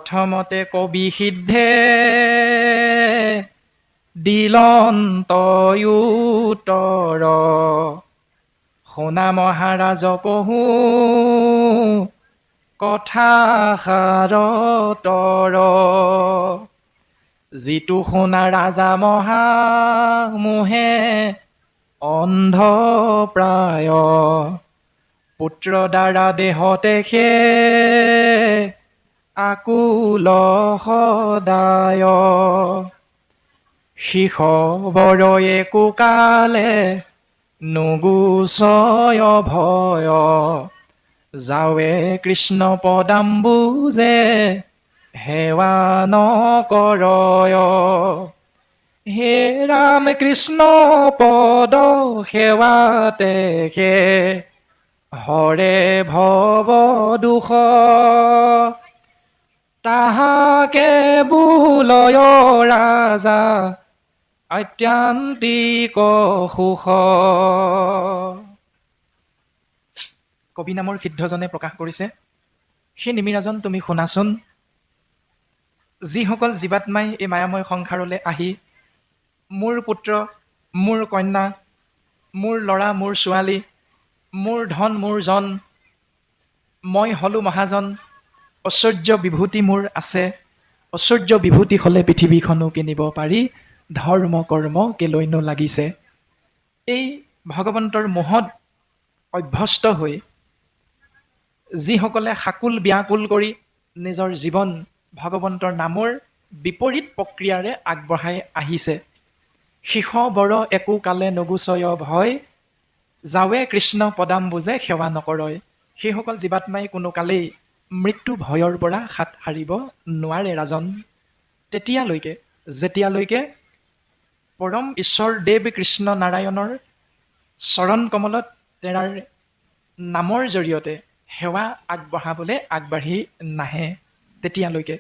প্ৰথমতে কবি সিদ্ধে দিলন্তয়ুতৰ শুনা মহাৰাজ কহো কথা সাৰতৰ যিটো শুনা ৰাজা মহামোহে অন্ধ প্ৰায় পুত্ৰ দ্বাৰা দেহ তেখে আকুল সদায় শিষ বৰয়ে কুকালে নুগুচয় ভয় যাৱে কৃষ্ণ পদাম্বুজে সেৱা নকৰয় হে ৰাম কৃষ্ণ পদ সেৱা তেখে হৰে ভৱ দুখ তাহাকে বুলয় ৰাজা আত্যান্তিক সুখ। কবি নামৰ সিদ্ধজনে প্ৰকাশ কৰিছে, সেই নিমিৰাজন তুমি শুনাচোন, যিসকল জীৱাত্মাই এই মায়াময় সংসাৰলৈ আহি মোৰ পুত্ৰ, মোৰ কন্যা, মোৰ ল'ৰা, মোৰ ছোৱালী, মোৰ ধন, মোৰ জন, মই হলো মহাজন, ঐশ্বৰ্য বিভূতি মোৰ আছে, ঐশ্বৰ্য বিভূতি হ'লে পৃথিৱীখনো কিনিব পাৰি, ধৰ্ম কৰ্ম কেলৈনো লাগিছে। এই ভগৱন্তৰ মোহত অভ্যস্ত হৈ যিসকলে সাকুল ব্যাকুল কৰি নিজৰ জীৱন ভগৱন্তৰ নামৰ বিপৰীত প্ৰক্ৰিয়াৰে আগবঢ়াই আহিছে, শিষ বৰ একো কালে নগুচয় ভয় যাৱে কৃষ্ণ পদাম্বুজে সেৱা নকৰয়। সেইসকল জীৱাত্মাই কোনো কালেই মৃত্যু ভয়ৰ পৰা হাত সাৰিব নোৱাৰে ৰাজন, তেতিয়ালৈকে যেতিয়ালৈকে পৰম ঈশ্বৰ দেৱ কৃষ্ণ নাৰায়ণৰ চৰণ কমলত তেৰাৰ নামৰ জৰিয়তে সেৱা আগবঢ়াবলৈ আগবাঢ়ি নাহে তেতিয়ালৈকে।